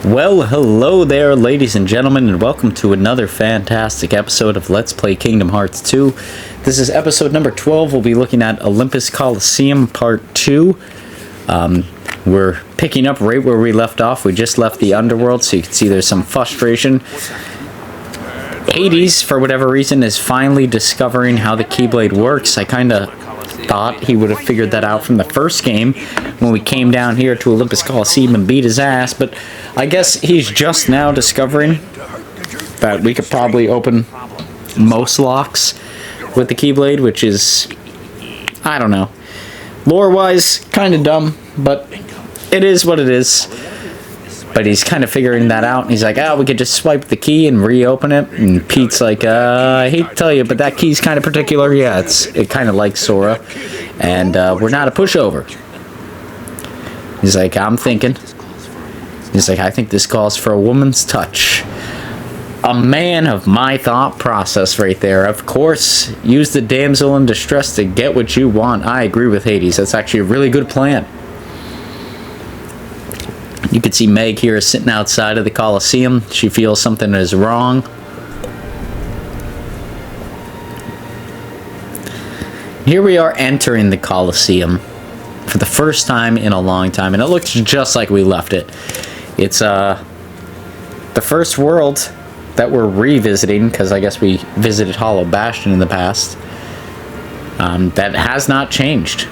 Well, hello there, ladies and gentlemen, and welcome to another fantastic episode of Let's Play Kingdom Hearts 2. This is episode number 12. We'll be looking at Olympus Coliseum Part 2. We're picking up right where we left off. We just left the underworld, so you can see there's some frustration. Hades, for whatever reason, is finally discovering how the Keyblade works. I kind of thought he would have figured that out from the first game when we came down here to Olympus Coliseum and beat his ass, but I guess he's just now discovering that we could probably open most locks with the Keyblade, which is, I don't know, lore-wise, kind of dumb, but it is what it is. But he's kind of figuring that out, and he's like, we could just swipe the key and reopen it. And Pete's like, I hate to tell you, but that key's kind of particular. Yeah, it kind of like Sora, and we're not a pushover. He's like, I'm thinking. He's like, I think this calls for a woman's touch. A man of my thought process right there. Of course, use the damsel in distress to get what you want. I agree with Hades. That's actually a really good plan. You can see Meg here sitting outside of the Coliseum. She feels something is wrong. Here we are entering the Coliseum for the first time in a long time, and it looks just like we left it. It's the first world that we're revisiting, because I guess we visited Hollow Bastion in the past. That has not changed.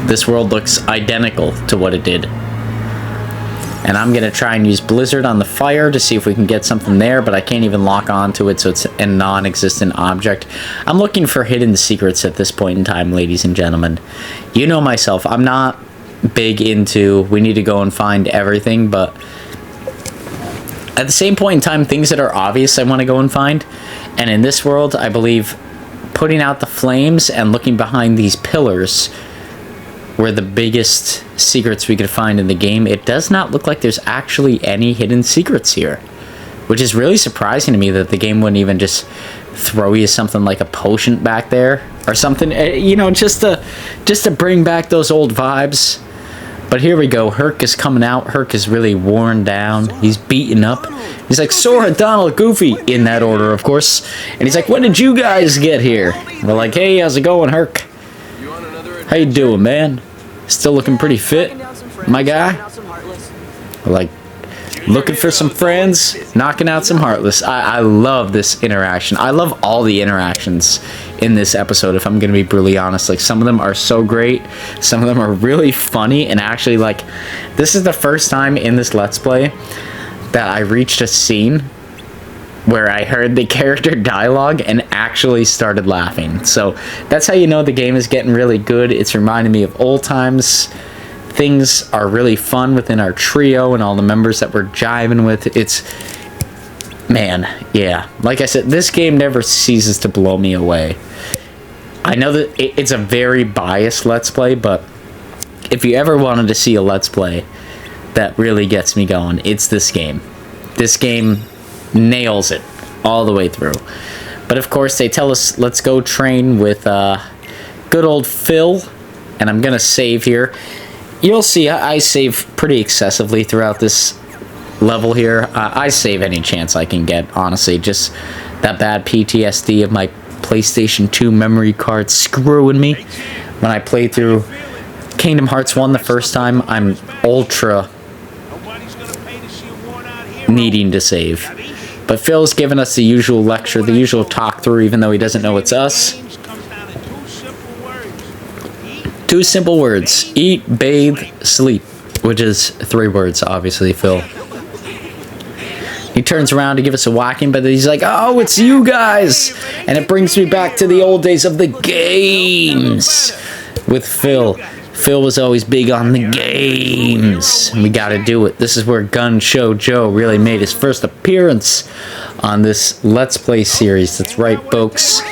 This world looks identical to what it did. And I'm going to try and use Blizzard on the fire to see if we can get something there, but I can't even lock onto it, so it's a non-existent object. I'm looking for hidden secrets at this point in time, ladies and gentlemen. You know myself, I'm not big into we need to go and find everything, but at the same point in time, things that are obvious I want to go and find. And in this world, I believe putting out the flames and looking behind these pillars were the biggest secrets we could find in the game. It does not look like there's actually any hidden secrets here, which is really surprising to me that the game wouldn't even just throw you something like a potion back there or something, you know, just to bring back those old vibes. But here we go. Herc is coming out. Herc is really worn down. He's beaten up. He's like, Sora, Donald, Goofy, in that order, of course. And he's like, when did you guys get here? We're like, hey, how's it going, Herc? How you doing, man? Still looking pretty fit, my guy? Like, looking for some friends, knocking out some Heartless. I love this interaction. I love all the interactions in this episode, if I'm going to be brutally honest. Like, some of them are so great. Some of them are really funny. And actually, like, this is the first time in this Let's Play that I reached a scene where I heard the character dialogue and actually started laughing. So that's how you know the game is getting really good. It's reminding me of old times. Things are really fun within our trio and all the members that we're jiving with. It's, man, yeah. Like I said, this game never ceases to blow me away. I know that it's a very biased Let's Play, but if you ever wanted to see a Let's Play that really gets me going, it's this game. This game nails it all the way through. But of course they tell us let's go train with good old Phil, and I'm gonna save here. You'll see I save pretty excessively throughout this level here. I save any chance I can get, honestly. Just that bad PTSD of my PlayStation 2 memory card screwing me. When I played through Kingdom Hearts 1 the first time, I'm ultra needing to save. But Phil's given us the usual lecture, the usual talk through, even though he doesn't know it's us. Two simple words: eat, bathe, sleep. Which is 3 words, obviously, Phil. He turns around to give us a whacking, but he's like, oh, it's you guys! And it brings me back to the old days of the games with Phil. Phil was always big on the games. We gotta do it. This is where Gun Show Joe really made his first appearance on this Let's Play series. That's right, folks.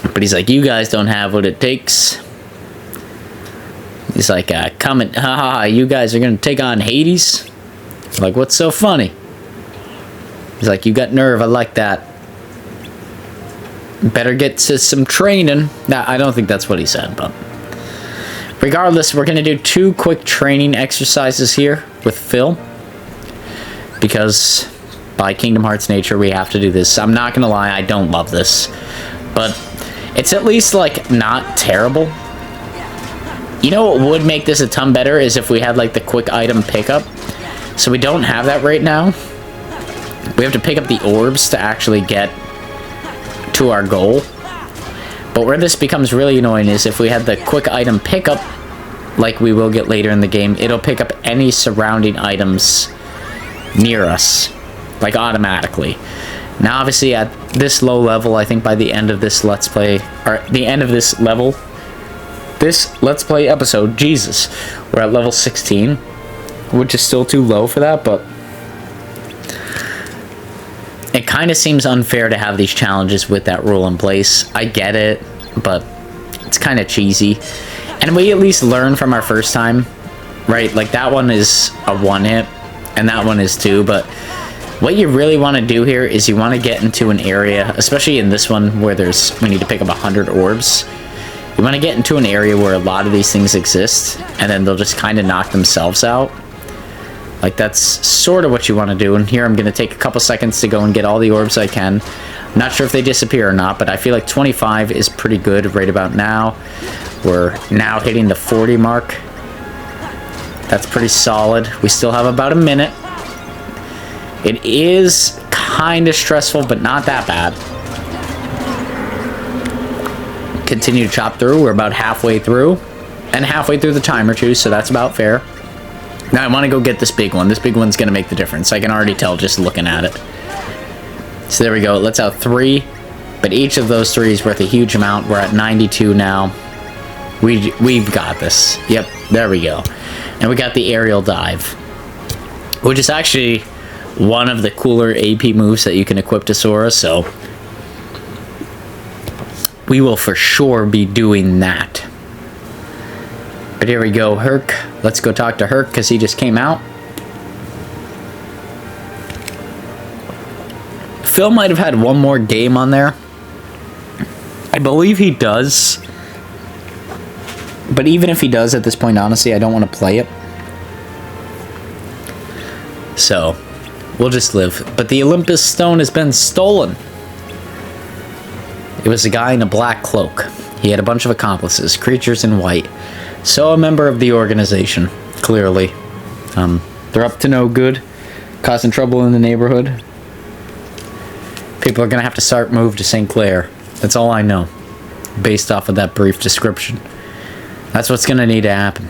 But he's like, you guys don't have what it takes. He's like, haha, you guys are gonna take on Hades? I'm like, what's so funny? He's like, you got nerve, I like that. Better get to some training. Nah, I don't think that's what he said, but Regardless, we're going to do 2 quick training exercises here with Phil. Because by Kingdom Hearts nature, we have to do this. I'm not going to lie, I don't love this. But it's at least, like, not terrible. You know what would make this a ton better is if we had, like, the quick item pickup. So we don't have that right now. We have to pick up the orbs to actually get to our goal. But where this becomes really annoying is if we had the quick item pickup, like we will get later in the game, it'll pick up any surrounding items near us, like automatically. Now obviously at this low level, I think by the end of this Let's Play, or the end of this level, this Let's Play episode, Jesus, we're at level 16, which is still too low for that, but it kind of seems unfair to have these challenges with that rule in place. I get it, but it's kind of cheesy. And we at least learn from our first time, right? Like that one is a 1-hit, and that one is 2, but what you really want to do here is you want to get into an area, especially in this one where we need to pick up 100 orbs. You want to get into an area where a lot of these things exist, and then they'll just kind of knock themselves out. Like, that's sort of what you want to do. And here I'm going to take a couple seconds to go and get all the orbs I can. I'm not sure if they disappear or not, but I feel like 25 is pretty good right about now. We're now hitting the 40 mark. That's pretty solid. We still have about a minute. It is kind of stressful, but not that bad. Continue to chop through. We're about halfway through. And halfway through the timer, too, so that's about fair. Now I want to go get this big one. This big one's going to make the difference. I can already tell just looking at it. So there we go. It lets out 3. But each of those 3 is worth a huge amount. We're at 92 now. We've got this. Yep, there we go. And we got the aerial dive, which is actually one of the cooler AP moves that you can equip to Sora. So we will for sure be doing that. But here we go, Herc. Let's go talk to Herc because he just came out. Phil might have had one more game on there. I believe he does. But even if he does at this point, honestly, I don't want to play it. So, we'll just live. But the Olympus stone has been stolen. It was a guy in a black cloak. He had a bunch of accomplices, creatures in white. So a member of the organization, clearly. They're up to no good, causing trouble in the neighborhood. People are going to have to start move to St. Clair. That's all I know, based off of that brief description. That's what's going to need to happen.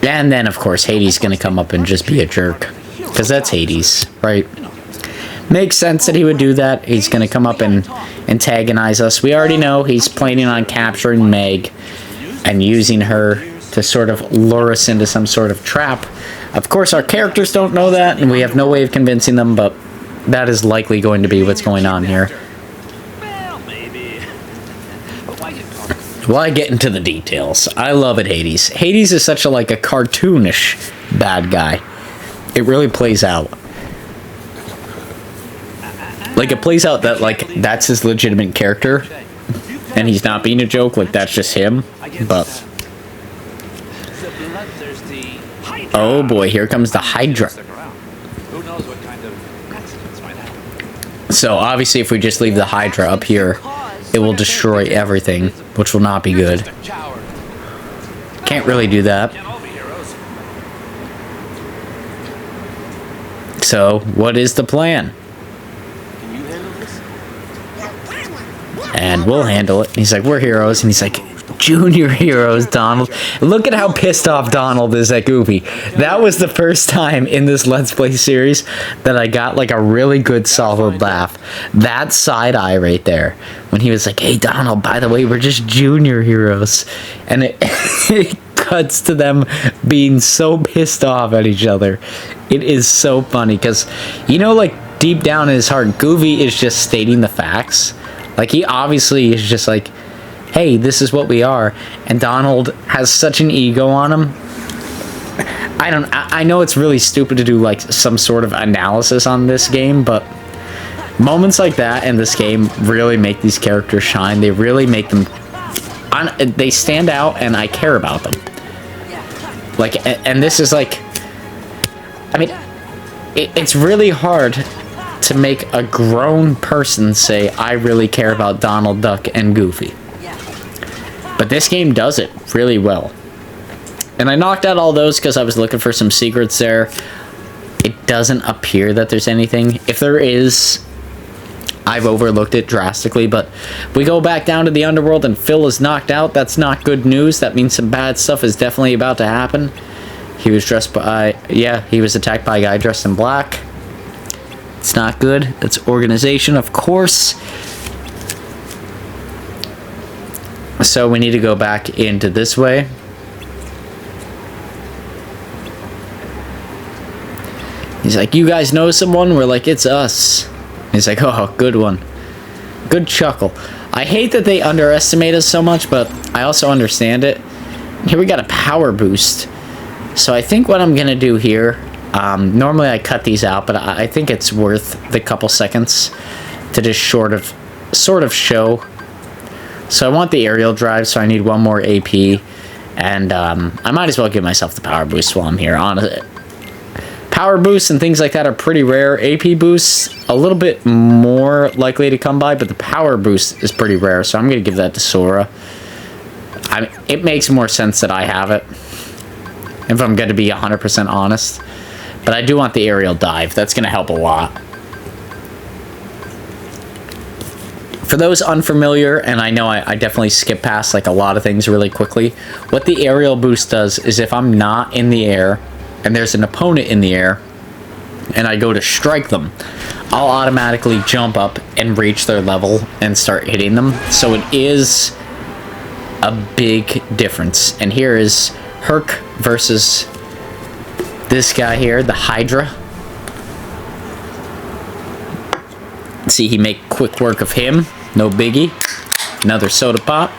And then, of course, Hades is going to come up and just be a jerk. Because that's Hades, right? Makes sense that he would do that. He's going to come up and antagonize us. We already know he's planning on capturing Meg and using her to sort of lure us into some sort of trap. Of course, our characters don't know that, and we have no way of convincing them, but that is likely going to be what's going on here. Well, I get into the details. I love it, Hades. Hades is such a cartoonish bad guy. It really plays out. Like, it plays out that, that's his legitimate character, and he's not being a joke, that's just him, but... Oh boy, here comes the Hydra. So, obviously, if we just leave the Hydra up here, it will destroy everything, which will not be good. Can't really do that. So, what is the plan? And we'll handle it. And he's like, we're heroes. And he's like, junior heroes, Donald. Look at how pissed off Donald is at Goofy. That was the first time in this Let's Play series that I got a really good solid laugh. That side eye right there. When he was like, hey Donald, by the way, we're just junior heroes. And it cuts to them being so pissed off at each other. It is so funny because, deep down in his heart, Goofy is just stating the facts. He obviously is just hey, this is what we are. And Donald has such an ego on him. I know it's really stupid to do, some sort of analysis on this game, but moments like that in this game really make these characters shine. They really make them they stand out and I care about them. Like, and this is like, I mean, it's really hard to make a grown person say, I really care about Donald Duck and Goofy. But this game does it really well. And I knocked out all those because I was looking for some secrets there. It doesn't appear that there's anything. If there is, I've overlooked it drastically. But we go back down to the underworld and Phil is knocked out. That's not good news. That means some bad stuff is definitely about to happen. He was dressed by, yeah, he was attacked by a guy dressed in black. It's not good. It's organization, of course. So we need to go back into this way. He's like, you guys know someone? We're like, it's us. He's like, oh, good one. Good chuckle. I hate that they underestimate us so much, but I also understand it. Here we got a power boost. So I think what I'm going to do here, normally I cut these out, but I think it's worth the couple seconds to just sort of show. So I want the aerial drive, so I need one more AP. And I might as well give myself the power boost while I'm here. Honestly, power boosts and things like that are pretty rare. AP boosts, a little bit more likely to come by, but the power boost is pretty rare, so I'm going to give that to Sora. I mean, it makes more sense that I have it, if I'm going to be 100% honest. But I do want the aerial dive. That's going to help a lot. For those unfamiliar, and I know I definitely skip past like a lot of things really quickly, what the aerial boost does is if I'm not in the air, and there's an opponent in the air, and I go to strike them, I'll automatically jump up and reach their level and start hitting them. So it is a big difference. And here is Herc versus this guy here, the Hydra. See, he make quick work of him. No biggie. Another soda pop.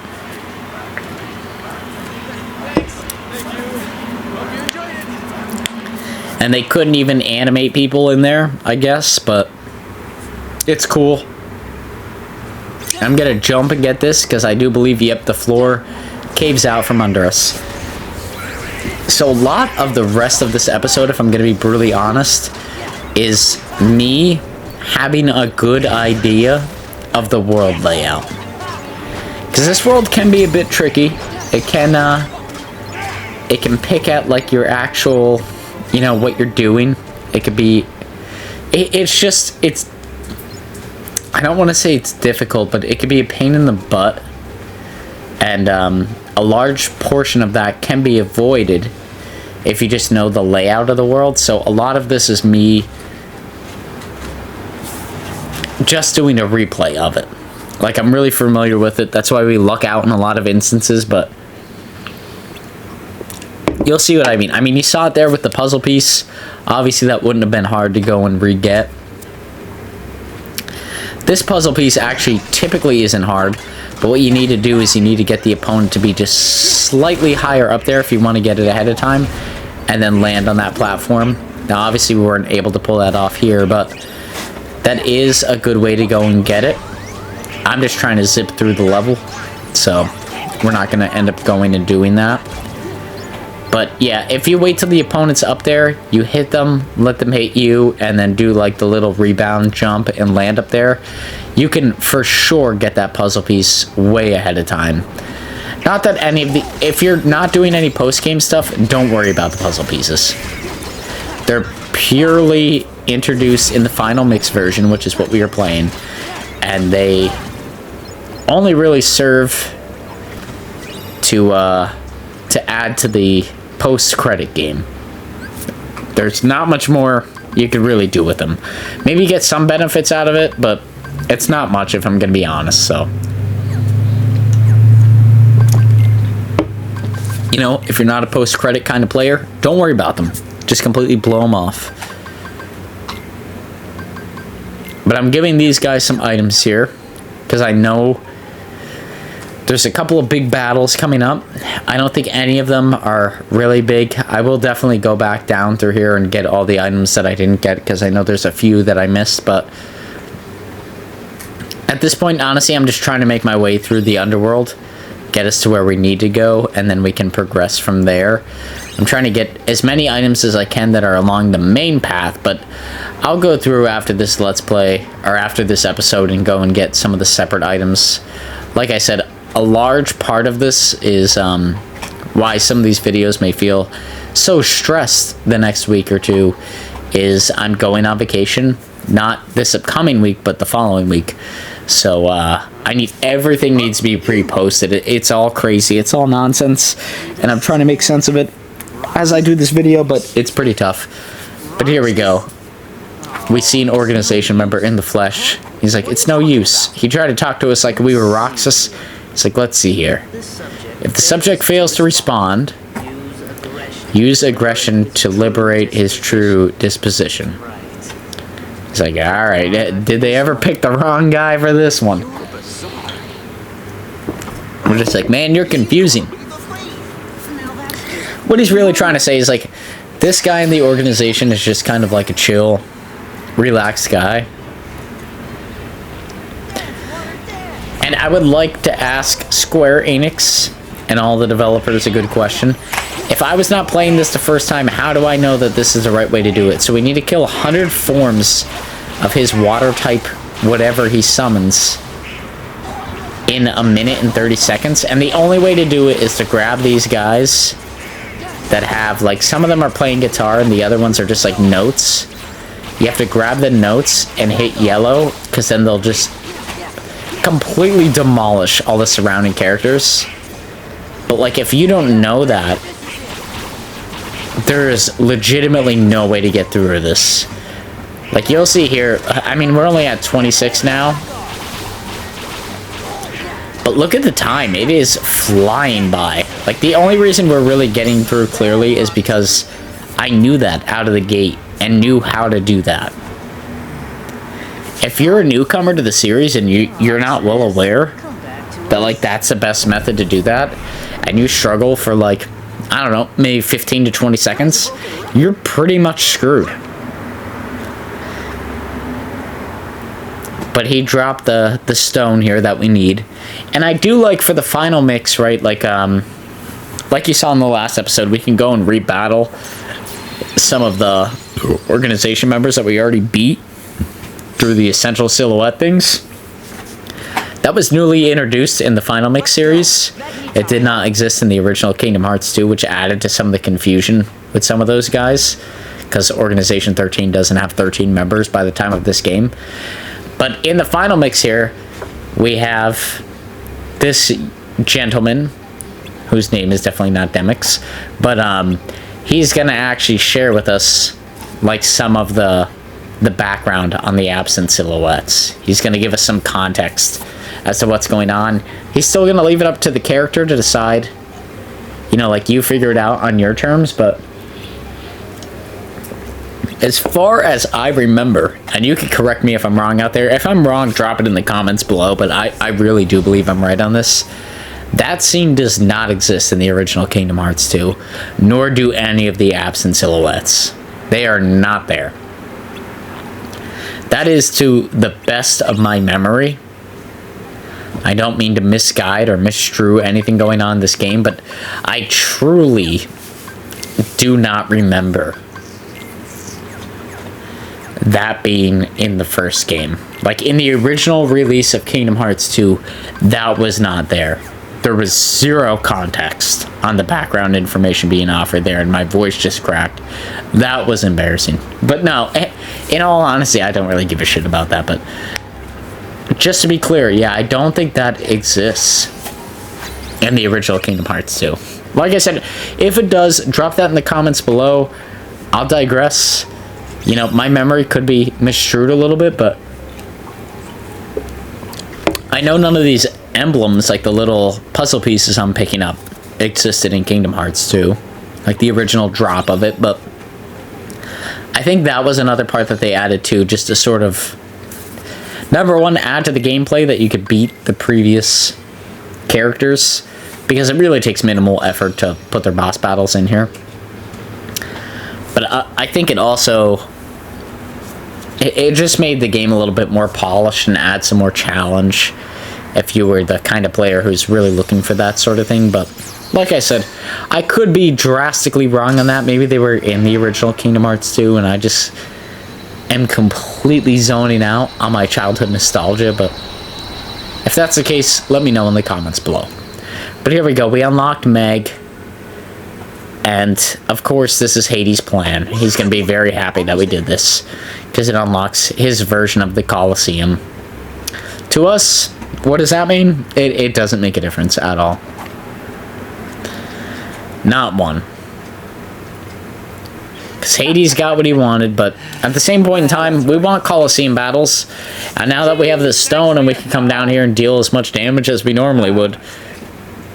And they couldn't even animate people in there, I guess, but it's cool. I'm gonna jump and get this because I do believe, yep, the floor caves out from under us. So a lot of the rest of this episode, if I'm gonna be brutally honest, is me having a good idea of the world layout. Because this world can be a bit tricky. It can pick at like your actual, you know, what you're doing. It could be, it's, I don't want to say it's difficult, but it could be a pain in the butt. And a large portion of that can be avoided if you just know the layout of the world. So a lot of this is me just doing a replay of it. Like, I'm really familiar with it. That's why we luck out in a lot of instances, but you'll see what I mean. I mean, you saw it there with the puzzle piece. Obviously, that wouldn't have been hard to go and re-get. This puzzle piece actually typically isn't hard, but what you need to do is you need to get the opponent to be just slightly higher up there if you want to get it ahead of time, and then land on that platform. Now, obviously, we weren't able to pull that off here, but that is a good way to go and get it. I'm just trying to zip through the level, so we're not going to end up going and doing that. But yeah, if you wait till the opponent's up there, you hit them, let them hit you, and then do like the little rebound jump and land up there, you can for sure get that puzzle piece way ahead of time. Not that any of the, if you're not doing any post-game stuff, don't worry about the puzzle pieces. They're purely introduced in the final mix version, which is what we are playing, and they only really serve to add to the post-credit game. There's not much more you could really do with them. Maybe get some benefits out of it, but it's not much if I'm gonna be honest. So, you know, if you're not a post-credit kind of player, don't worry about them. Just completely blow them off. But I'm giving these guys some items here because I know there's a couple of big battles coming up. I don't think any of them are really big. I will definitely go back down through here and get all the items that I didn't get because I know there's a few that I missed. But at this point, honestly, I'm just trying to make my way through the underworld, get us to where we need to go, and then we can progress from there. I'm trying to get as many items as I can that are along the main path, but I'll go through after this Let's Play, or after this episode, and go and get some of the separate items. Like I said, a large part of this is why some of these videos may feel so stressed the next week or two is I'm going on vacation. Not this upcoming week, but the following week. So, everything needs to be pre-posted. It's all crazy. It's all nonsense. And I'm trying to make sense of it as I do this video, but it's pretty tough. But here we go. We see an organization member in the flesh. He's like, it's no use. He tried to talk to us like we were Roxas. It's like, let's see here. If the subject fails to respond, use aggression to liberate his true disposition. It's like, alright, did they ever pick the wrong guy for this one? We're just like, man, you're confusing. What he's really trying to say is, like, this guy in the organization is just kind of like a chill, relaxed guy. And I would like to ask Square Enix and all the developers a good question. If I was not playing this the first time, how do I know that this is the right way to do it? So we need to kill 100 forms of his water type, whatever he summons, in a minute and 30 seconds. And the only way to do it is to grab these guys that have, like, some of them are playing guitar and the other ones are just like notes. You have to grab the notes and hit yellow, because then they'll just completely demolish all the surrounding characters. But, like, if you don't know that, there is legitimately no way to get through this. Like, you'll see here, I mean, we're only at 26 now. But look at the time. It is flying by. Like, the only reason we're really getting through clearly is because I knew that out of the gate and knew how to do that. If you're a newcomer to the series and you're not well aware that, like, that's the best method to do that, and you struggle for, like, I don't know, maybe 15 to 20 seconds, you're pretty much screwed. But he dropped the stone here that we need. And I do like for the final mix, right, like you saw in the last episode, we can go and rebattle some of the organization members that we already beat through the essential silhouette things. That was newly introduced in the Final Mix series. It did not exist in the original Kingdom Hearts 2, which added to some of the confusion with some of those guys, because Organization 13 doesn't have 13 members by the time of this game. But in the Final Mix here, we have this gentleman, whose name is definitely not Demix, but he's going to actually share with us, like, some of the background on the absent silhouettes. He's going to give us some context as to what's going on. He's still going to leave it up to the character to decide, you know, like, you figure it out on your terms, but as far as I remember, and you can correct me if I'm wrong out there, if I'm wrong, drop it in the comments below, but I really do believe I'm right on this. That scene does not exist in the original Kingdom Hearts 2, nor do any of the absent silhouettes. They are not there. That is to the best of my memory. I don't mean to misguide or misstrew anything going on in this game, but I truly do not remember that being in the first game. Like, in the original release of Kingdom Hearts 2, that was not there. There was zero context on the background information being offered there, and my voice just cracked. That was embarrassing. But no, in all honesty, I don't really give a shit about that, but just to be clear, yeah, I don't think that exists in the original Kingdom Hearts 2. Like I said, if it does, drop that in the comments below. I'll digress. You know, my memory could be misstrued a little bit, but I know none of these emblems, like the little puzzle pieces I'm picking up, existed in Kingdom Hearts 2. Like the original drop of it, but I think that was another part that they added too, just to sort of, number one, add to the gameplay that you could beat the previous characters, because it really takes minimal effort to put their boss battles in here. But I think it also, it just made the game a little bit more polished and add some more challenge if you were the kind of player who's really looking for that sort of thing. But like I said, I could be drastically wrong on that. Maybe they were in the original Kingdom Hearts 2, and I just am completely zoning out on my childhood nostalgia. But if that's the case, let me know in the comments below. But here we go. We unlocked Meg. And, of course, this is Hades' plan. He's going to be very happy that we did this, because it unlocks his version of the Coliseum. To us, what does that mean? It doesn't make a difference at all. Not one. Because Hades got what he wanted, but at the same point in time, we want Coliseum battles. And now that we have this stone and we can come down here and deal as much damage as we normally would,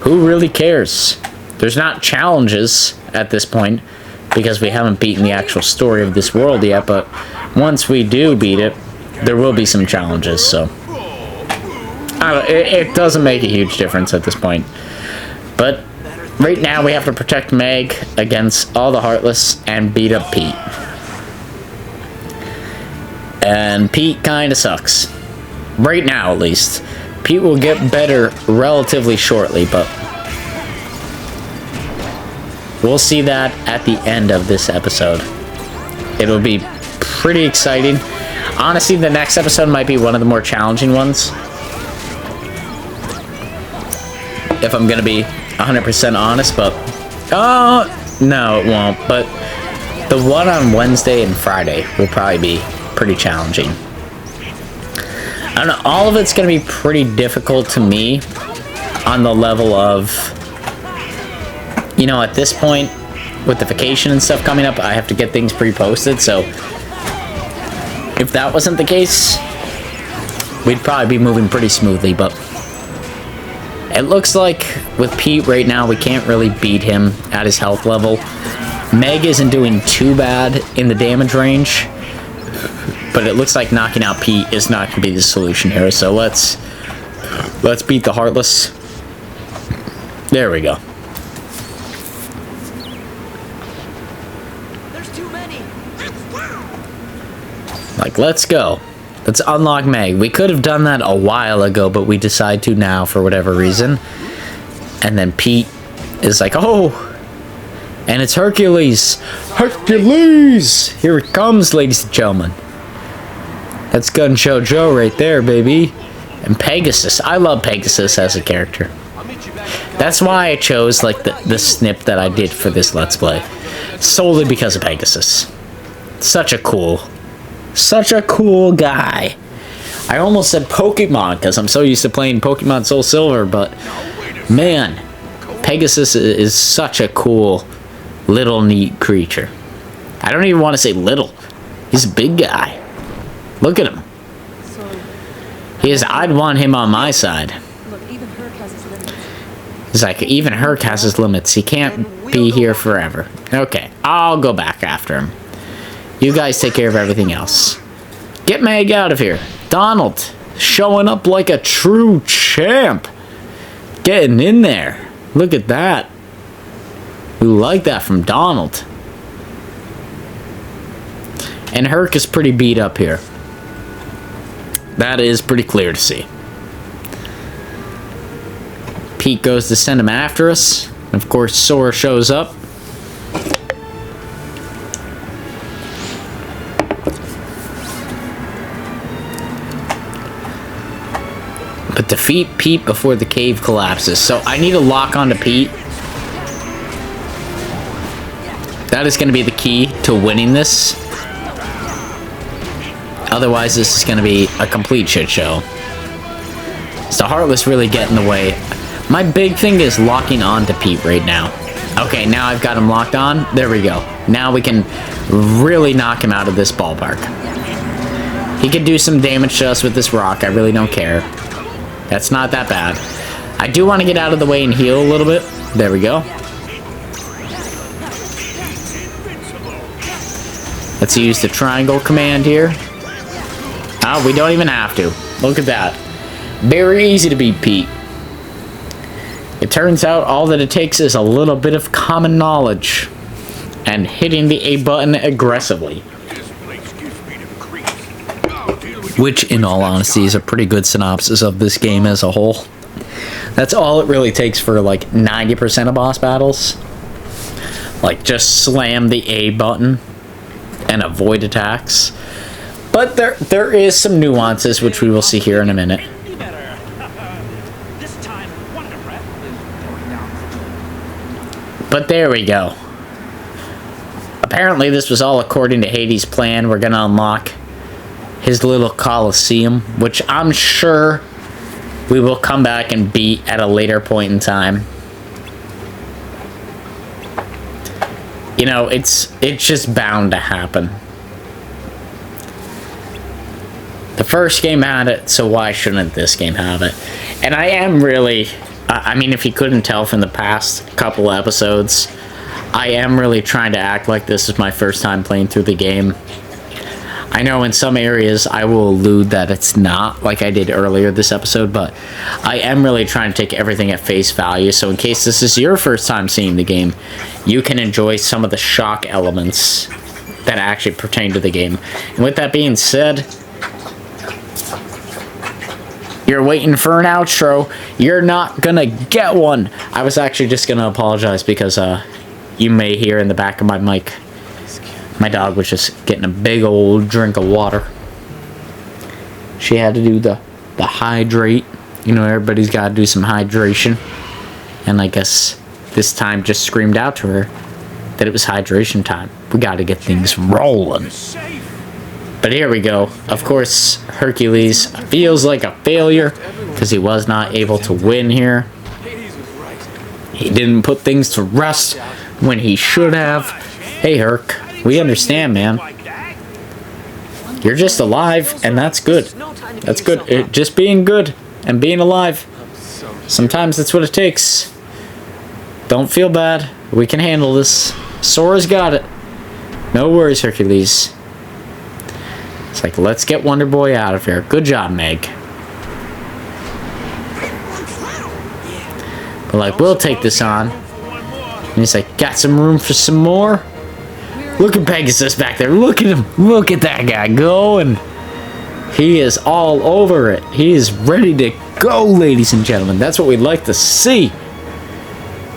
who really cares? There's not challenges at this point, because we haven't beaten the actual story of this world yet, but once we do beat it, there will be some challenges, so it doesn't make a huge difference at this point. But right now we have to protect Meg against all the Heartless and beat up Pete. And Pete kinda sucks. Right now, at least. Pete will get better relatively shortly, but we'll see that at the end of this episode. It'll be pretty exciting. Honestly, the next episode might be one of the more challenging ones, if I'm gonna be 100% honest, but no, it won't. But the one on Wednesday and Friday will probably be pretty challenging. I don't know, all of it's gonna be pretty difficult to me on the level of, you know, at this point, with the vacation and stuff coming up, I have to get things pre-posted, so if that wasn't the case, we'd probably be moving pretty smoothly. But it looks like with Pete right now, we can't really beat him at his health level. Meg isn't doing too bad in the damage range, but it looks like knocking out Pete is not going to be the solution here, so let's beat the Heartless. There we go. Like, let's go. Let's unlock Meg. We could have done that a while ago, but we decide to now for whatever reason. And then Pete is like, oh, and it's Hercules. Hercules! Here it comes, ladies and gentlemen. That's Gun Show Joe right there, baby. And Pegasus. I love Pegasus as a character. That's why I chose, like, the snip that I did for this Let's Play. Solely because of Pegasus. Such a cool guy. I almost said Pokemon because I'm so used to playing Pokemon Soul Silver, but man, Pegasus is such a cool, little, neat creature. I don't even want to say little. He's a big guy. Look at him. I'd want him on my side. He's like, even Herc has his limits. He can't be here forever. Okay, I'll go back after him. You guys take care of everything else. Get Meg out of here. Donald, showing up like a true champ. Getting in there. Look at that. We like that from Donald. And Herc is pretty beat up here. That is pretty clear to see. Pete goes to send him after us. Of course, Sora shows up. But defeat Pete before the cave collapses. So I need to lock onto Pete. That is going to be the key to winning this. Otherwise, this is going to be a complete shit show. So Heartless really get in the way. My big thing is locking onto Pete right now. Okay, now I've got him locked on. There we go. Now we can really knock him out of this ballpark. He could do some damage to us with this rock. I really don't care. That's not that bad. I do want to get out of the way and heal a little bit. There we go. Let's use the triangle command here. Oh, we don't even have to. Look at that. Very easy to beat Pete. It turns out all that it takes is a little bit of common knowledge and hitting the A button aggressively. which in all honesty is a pretty good synopsis of this game as a whole. That's all it really takes for like 90% of boss battles. Like, just slam the A button and avoid attacks. But there is some nuances, which we will see here in a minute. But there we go. Apparently this was all according to Hades' plan. We're going to unlock his little Coliseum, which I'm sure we will come back and beat at a later point in time. You know, it's just bound to happen. The first game had it, so why shouldn't this game have it? And I am really, I mean, if you couldn't tell from the past couple episodes, I am really trying to act like this is my first time playing through the game. I know in some areas I will allude that it's not, like I did earlier this episode, but I am really trying to take everything at face value, so in case this is your first time seeing the game, you can enjoy some of the shock elements that actually pertain to the game. And with that being said, you're waiting for an outro, you're not gonna get one. I was actually just gonna apologize because you may hear in the back of my mic, my dog was just getting a big old drink of water. She had to do the hydrate. You know, everybody's got to do some hydration. And I guess this time just screamed out to her that it was hydration time. We got to get things rolling. But here we go. Of course, Hercules feels like a failure because he was not able to win here. He didn't put things to rest when he should have. Hey, Herc. We understand, man. You're just alive, and that's good. That's good. Just being good and being alive. Sometimes that's what it takes. Don't feel bad. We can handle this. Sora's got it. No worries, Hercules. It's like, let's get Wonder Boy out of here. Good job, Meg. But like, we'll take this on. And he's like, got some room for some more? Look at Pegasus back there. Look at him. Look at that guy going. He is all over it. He is ready to go, ladies and gentlemen. That's what we'd like to see.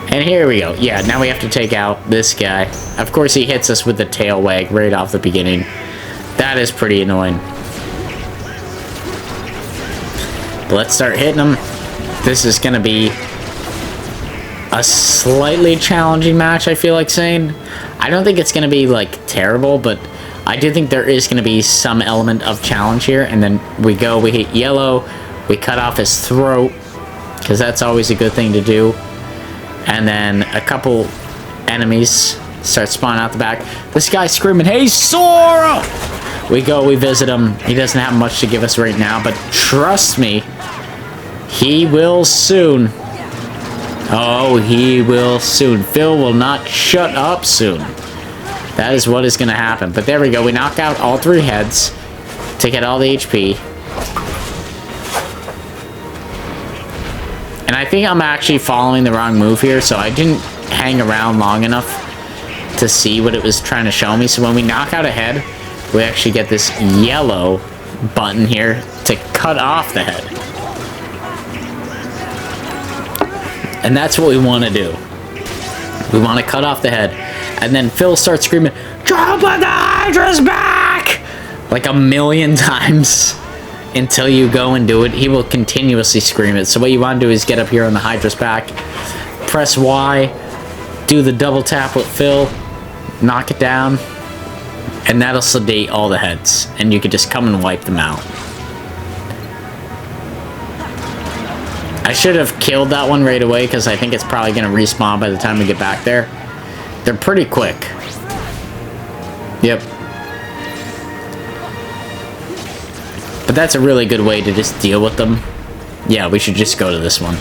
And here we go. Yeah, now we have to take out this guy. Of course, he hits us with the tail wag right off the beginning. That is pretty annoying. But let's start hitting him. This is going to be a slightly challenging match, I feel like saying. I don't think it's going to be, like, terrible, but I do think there is going to be some element of challenge here. And then we hit yellow, we cut off his throat, because that's always a good thing to do. And then a couple enemies start spawning out the back. This guy's screaming, "Hey, Sora!" We visit him. He doesn't have much to give us right now, but trust me, he will soon. Oh, he will soon. Phil will not shut up soon. That is what is going to happen. But there we go. We knock out all three heads to get all the HP. And I think I'm actually following the wrong move here, so I didn't hang around long enough to see what it was trying to show me. So when we knock out a head, we actually get this yellow button here to cut off the head. And that's what we want to do. We want to cut off the head. And then Phil starts screaming, "Jump on the Hydra's back!" like a million times until you go and do it. He will continuously scream it. So what you want to do is get up here on the Hydra's back, press Y, do the double tap with Phil, knock it down, and that'll sedate all the heads. And you can just come and wipe them out. I should have killed that one right away because I think it's probably going to respawn by the time we get back there. They're pretty quick. Yep. But that's a really good way to just deal with them. Yeah, we should just go to this one.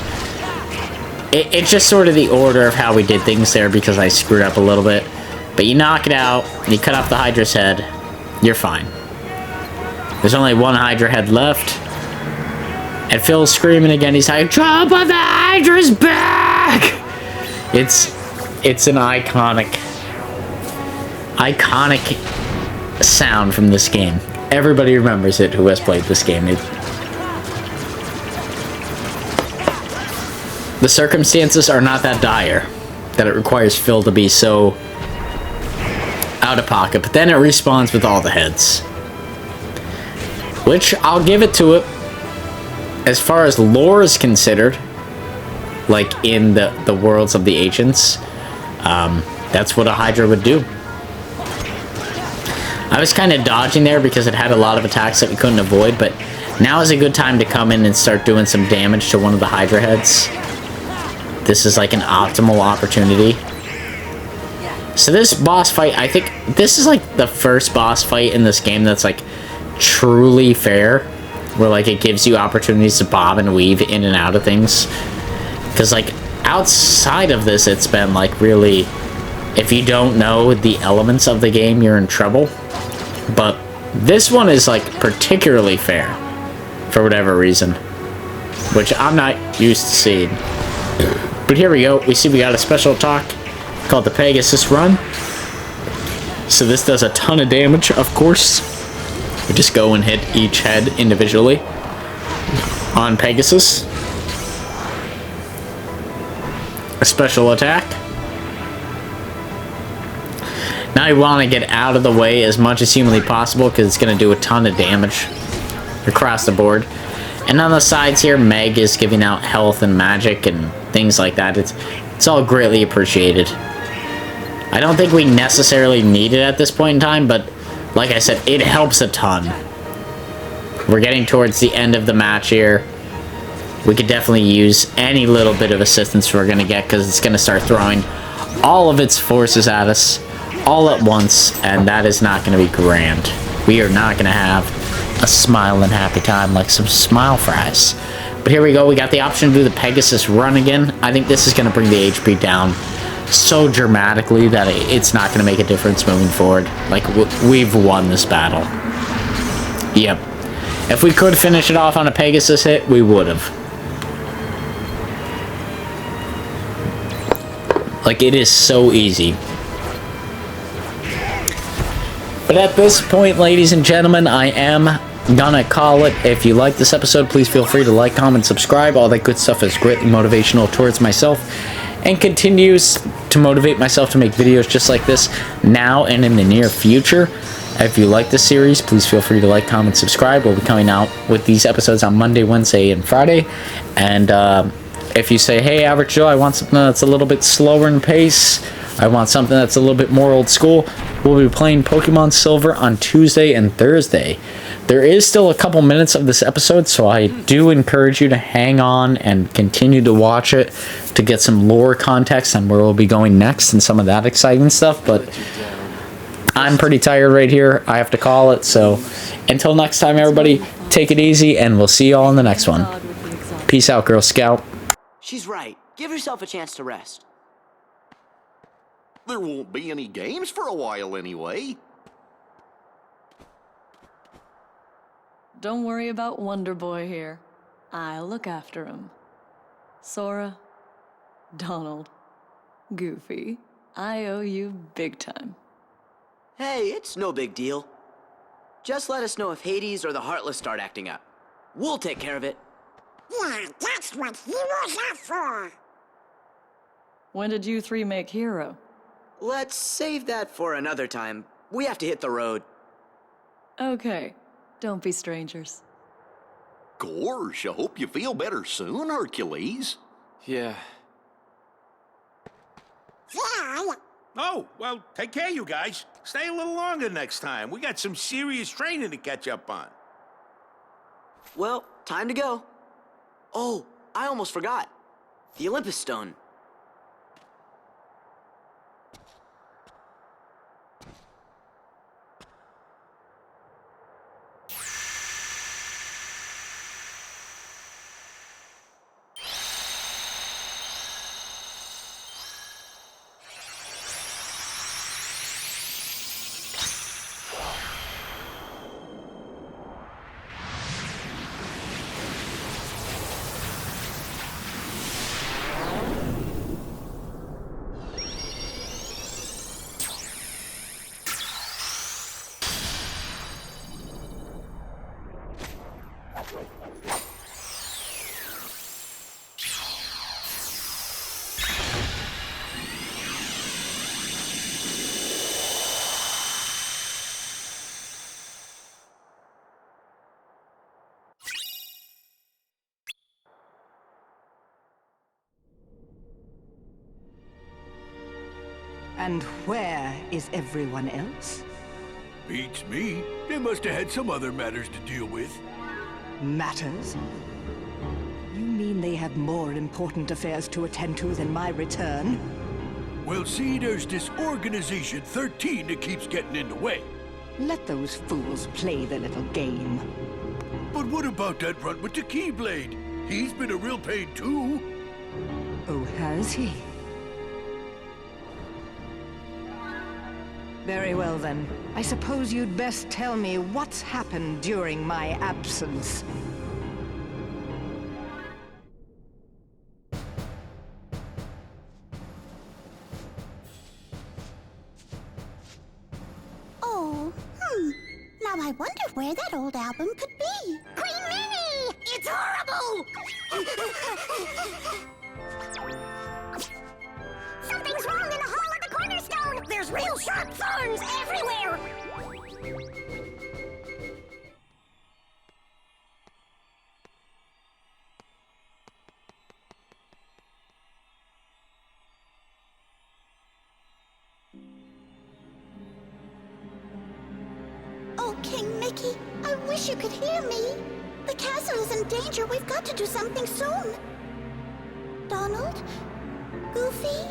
It's just sort of the order of how we did things there because I screwed up a little bit. But you knock it out, you cut off the Hydra's head, you're fine. There's only one Hydra head left. And Phil's screaming again. He's like, "Jump on the Hydra's back!" It's an iconic sound from this game. Everybody remembers it who has played this game. The circumstances are not that dire that it requires Phil to be so out of pocket, but then it respawns with all the heads. Which, I'll give it to it. As far as lore is considered, like in the worlds of the ancients, that's what a Hydra would do. I was kind of dodging there because it had a lot of attacks that we couldn't avoid, but now is a good time to come in and start doing some damage to one of the Hydra heads. This is like an optimal opportunity. So this boss fight, I think this is like the first boss fight in this game that's like truly fair, where like it gives you opportunities to bob and weave in and out of things. Because like outside of this, it's been like really, if you don't know the elements of the game, you're in trouble. But this one is like particularly fair for whatever reason, which I'm not used to seeing. But here we go. We see we got a special attack called the Pegasus Run. So this does a ton of damage, of course. We just go and hit each head individually on Pegasus. A special attack. Now you want to get out of the way as much as humanly possible because it's going to do a ton of damage across the board. And on the sides here, Meg is giving out health and magic and things like that. It's all greatly appreciated. I don't think we necessarily need it at this point in time, but like I said, it helps a ton. We're getting towards the end of the match here. We could definitely use any little bit of assistance we're going to get because it's going to start throwing all of its forces at us all at once, and that is not going to be grand. We are not going to have a smile and happy time like some smile fries. But here we go. We got the option to do the Pegasus Run again. I think this is going to bring the HP down so dramatically that it's not going to make a difference moving forward. Like, we've won this battle. Yep. If we could finish it off on a Pegasus hit, we would have. Like, it is so easy. But at this point, ladies and gentlemen, I am gonna call it. If you like this episode, please feel free to like, comment, subscribe. All that good stuff is greatly motivational towards myself and continues to motivate myself to make videos just like this now and in the near future. If you like this series, please feel free to like, comment, subscribe. We'll be coming out with these episodes on Monday, Wednesday, and Friday. And if you say, hey, Average Joe, I want something that's a little bit slower in pace, I want something that's a little bit more old school, we'll be playing Pokemon Silver on Tuesday and Thursday. There is still a couple minutes of this episode, so I do encourage you to hang on and continue to watch it to get some lore context on where we'll be going next and some of that exciting stuff. But I'm pretty tired right here. I have to call it. So until next time, everybody, take it easy, and we'll see you all in the next one. Peace out, Girl Scout. She's right. Give yourself a chance to rest. There won't be any games for a while anyway. Don't worry about Wonder Boy here. I'll look after him. Sora, Donald, Goofy, I owe you big time. Hey, it's no big deal. Just let us know if Hades or the Heartless start acting up. We'll take care of it. Yeah, that's what heroes are for. When did you three make Hero? Let's save that for another time. We have to hit the road. Okay, don't be strangers. Gosh, I hope you feel better soon, Hercules. Yeah. Yeah, Oh, well, take care, you guys. Stay a little longer next time. We got some serious training to catch up on. Well, time to go. Oh, I almost forgot. The Olympus Stone. And where is everyone else? Beats me. They must have had some other matters to deal with. Matters? You mean they have more important affairs to attend to than my return? Well, see, there's this Organization 13 that keeps getting in the way. Let those fools play their little game. But what about that runt with the Keyblade? He's been a real pain, too. Oh, has he? Very well, then. I suppose you'd best tell me what's happened during my absence. Now I wonder where that old album could be. Queen Minnie! It's horrible! Something's wrong in the hall of the cornerstone! There's real sharp thorns everywhere! Oh, King Mickey, I wish you could hear me. The castle is in danger. We've got to do something soon. Donald? Goofy?